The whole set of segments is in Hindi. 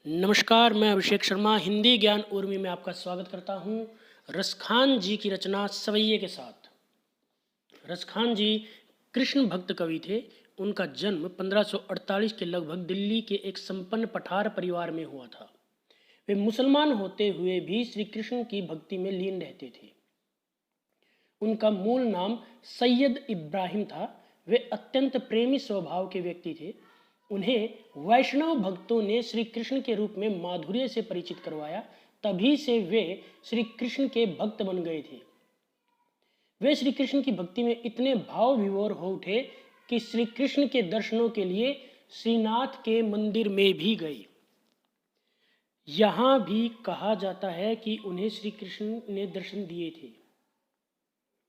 नमस्कार, मैं अभिषेक शर्मा हिंदी ज्ञान उर्मी में आपका स्वागत करता हूँ। रसखान जी की रचना सवैये के साथ। रसखान जी कृष्ण भक्त कवि थे। उनका जन्म 1548 के लगभग दिल्ली के एक संपन्न पठार परिवार में हुआ था। वे मुसलमान होते हुए भी श्री कृष्ण की भक्ति में लीन रहते थे। उनका मूल नाम सैयद इब्राहिम था। वे अत्यंत प्रेमी स्वभाव के व्यक्ति थे। उन्हें वैष्णव भक्तों ने श्री कृष्ण के रूप में माधुर्य से परिचित करवाया। तभी से वे श्री कृष्ण के भक्त बन गए थे। वे श्री कृष्ण की भक्ति में इतने भाव विभोर हो उठे कि श्री कृष्ण के दर्शनों के लिए श्रीनाथ के मंदिर में भी गए। यहाँ भी कहा जाता है कि उन्हें श्री कृष्ण ने दर्शन दिए थे।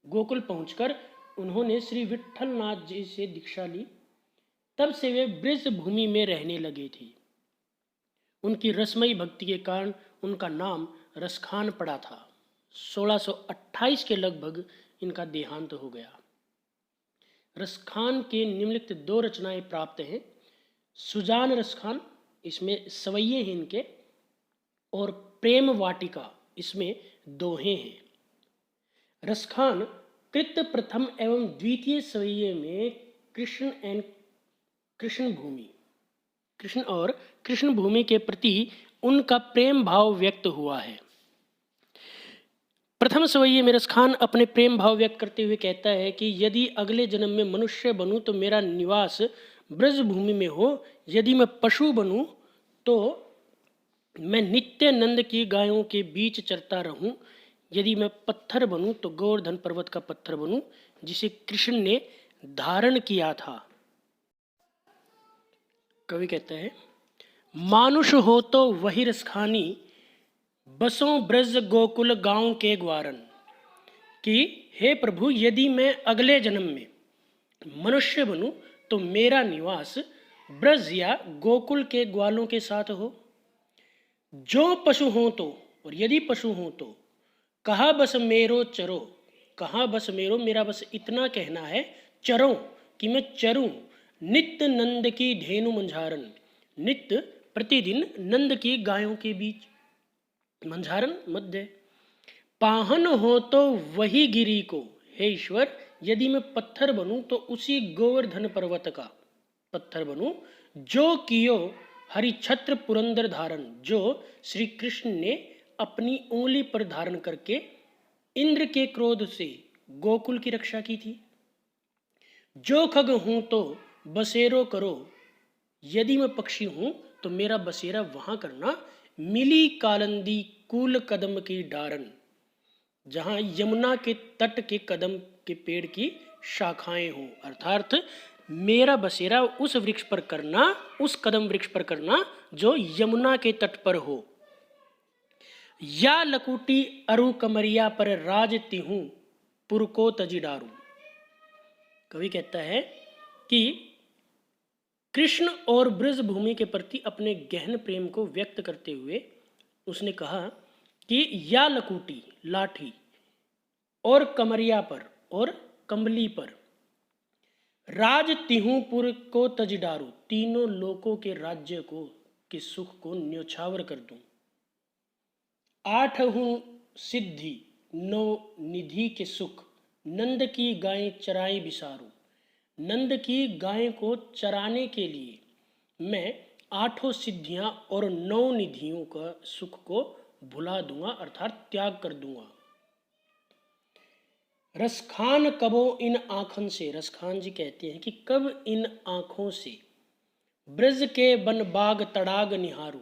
गोकुल पहुंचकर उन्होंने श्री विट्ठल नाथ जी से दीक्षा ली। तब से वे ब्रज भूमि में रहने लगे थे। उनकी रसमयी भक्ति के कारण उनका नाम रसखान पड़ा था। 1628 के लगभग इनका देहांत हो गया। रसखान के निम्नलिखित दो रचनाएं प्राप्त हैं। सुजान रसखान, इसमें सवैये हैं इनके, और प्रेम वाटिका, इसमें दोहे हैं। रसखान कृत प्रथम एवं द्वितीय सवैये में कृष्ण और कृष्ण भूमि के प्रति उनका प्रेम भाव व्यक्त हुआ है। प्रथम सवैये में रसखान अपने प्रेम भाव व्यक्त करते हुए कहता है कि यदि अगले जन्म में मनुष्य बनूं तो मेरा निवास ब्रज भूमि में हो। यदि मैं पशु बनूं तो मैं नित्य नंद की गायों के बीच चरता रहूं। यदि मैं पत्थर बनूं तो गोवर्धन पर्वत का पत्थर बनूं जिसे कृष्ण ने धारण किया था। कवि कहते हैं, मानुष हो तो वही रसखानी, बसों ब्रज गोकुल गांव के ग्वारन। कि हे प्रभु, यदि मैं अगले जन्म में मनुष्य बनूं तो मेरा निवास ब्रज या गोकुल के ग्वालों के साथ हो। जो पशु हो तो, और यदि पशु हो तो, कहा बस मेरो चरो। कहाँ बस मेरो, मेरा बस इतना कहना है, चरो कि मैं चरूं। नित्य नंद की धेनु मंझारन, नित्य प्रतिदिन नंद की गायों के बीच, मंझारन मध्य। पाहन हो तो वही गिरी को, हे ईश्वर, यदि मैं पत्थर बनूं तो उसी गोवर्धन पर्वत का पत्थर बनूं। जो कियो हरि छत्र पुरंदर धारण, जो श्री कृष्ण ने अपनी उंगली पर धारण करके इंद्र के क्रोध से गोकुल की रक्षा की थी। जो खग हूं तो बसेरो करो, यदि मैं पक्षी हूं तो मेरा बसेरा वहां करना। मिली कालंदी कूल कदम की डारन, जहां यमुना के तट के कदम के पेड़ की शाखाएं हों, अर्थात मेरा बसेरा उस वृक्ष पर करना, उस कदम वृक्ष पर करना जो यमुना के तट पर हो। या लकुटी अरु कमरिया पर राज तिहूं पुर को तजी डारू। कवि कहता है कि कृष्ण और ब्रज भूमि के प्रति अपने गहन प्रेम को व्यक्त करते हुए उसने कहा कि या लकुटी, लाठी, और कमरिया पर, और कंबली पर, राज तिहूपुर को तज डारू, तीनों लोकों के राज्य को, के सुख को न्योछावर कर दूं। आठहूं सिद्धि नौ निधि के सुख, नंद की गायें चराई बिसारूं। नंद की गाय को चराने के लिए मैं आठों सिद्धियां और 9 निधियों का सुख को भुला दूंगा, अर्थात त्याग कर दूंगा। रसखान कबो इन आँखन से, रसखान जी कहते हैं कि कब इन आँखों से ब्रज के बन बाग तड़ाग निहारू,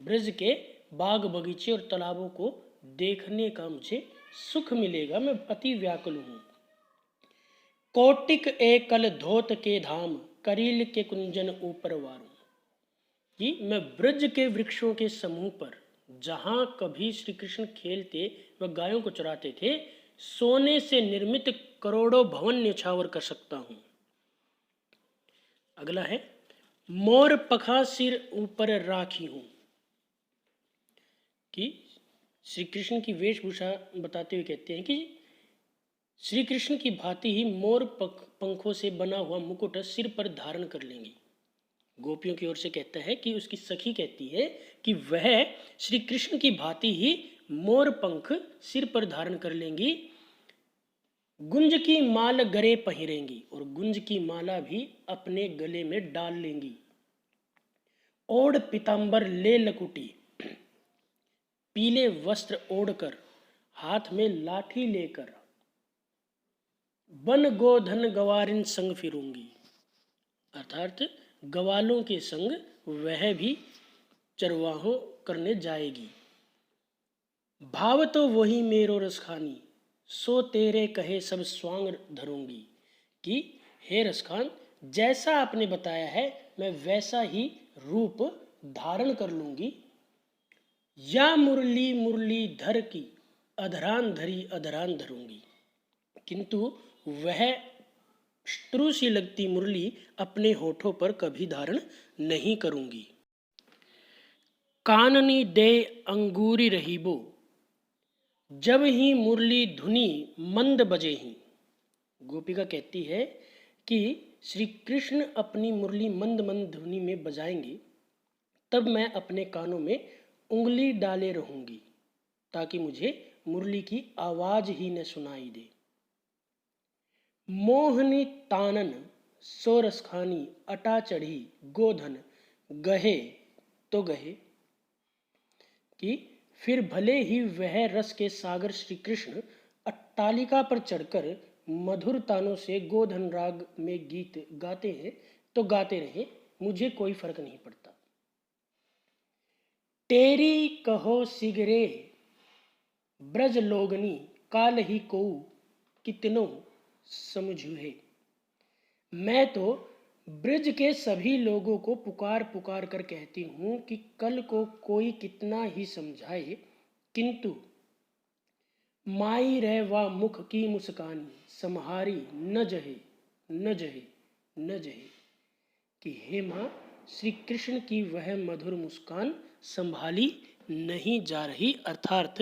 ब्रज के बाग बगीचे और तालाबों को देखने का मुझे सुख मिलेगा। मैं अति व्याकुल हूँ। कोटिक एकल धोत के धाम, करील के कुंजन ऊपर वारू। कि मैं ब्रज के वृक्षों के समूह पर, जहाँ कभी श्री कृष्ण खेलते व गायों को चराते थे, सोने से निर्मित करोड़ों भवन न्यौछावर कर सकता हूँ। अगला है, मोर पखा सिर ऊपर राखी हूँ। कि श्री कृष्ण की वेशभूषा बताते हुए कहते हैं कि श्री कृष्ण की भांति ही मोर पंखों से बना हुआ मुकुट सिर पर धारण कर लेंगे। गोपियों की ओर से कहता है कि उसकी सखी कहती है कि वह श्री कृष्ण की भांति ही मोर पंख सिर पर धारण कर लेंगी, गुंज की माल गले पहिरेंगी और गुंज की माला भी अपने गले में डाल लेंगी। ओढ़ पीतांबर ले लकुटी, पीले वस्त्र ओढ़कर हाथ में लाठी लेकर वन गोधन गवारिन संग फिरूंगी, अर्थात गवालों के संग वह भी चरवाहों करने जाएगी। भाव तो वही मेरो रसखानी, सो तेरे कहे सब स्वांग धरूंगी, कि हे रसखान जैसा आपने बताया है मैं वैसा ही रूप धारण कर लूंगी। या मुरली मुरली धर की, अधरान धरी अधरान धरूंगी, किंतु वह शत्रु सी लगती मुरली अपने होठों पर कभी धारण नहीं करूंगी। काननी दे अंगूरी रहीबो, जब ही मुरली धुनी मंद बजे ही। गोपिका कहती है कि श्री कृष्ण अपनी मुरली मंद मंद ध्वनि में बजाएंगे, तब मैं अपने कानों में उंगली डाले रहूंगी ताकि मुझे मुरली की आवाज ही न सुनाई दे। मोहनी तानन सोरसखानी, अटा चढ़ी गोधन गहे तो गहे, कि फिर भले ही वह रस के सागर श्री कृष्ण अट्टालिका पर चढ़कर मधुर तानों से गोधन राग में गीत गाते हैं तो गाते रहे, मुझे कोई फर्क नहीं पड़ता। तेरी कहो सिगरे ब्रज लोगनी, काल ही को कितनो समझू है। मैं तो ब्रज के सभी लोगों को पुकार पुकार कर कहती हूँ कि कल को कोई कितना ही समझाए, किंतु माई रह वा मुख की मुस्कानी, सम्हारी न जहे न जहे न जहे, कि हे माँ श्री कृष्ण की वह मधुर मुस्कान संभाली नहीं जा रही, अर्थात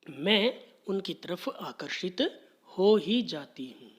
मैं उनकी तरफ आकर्षित हो ही जाती हूँ।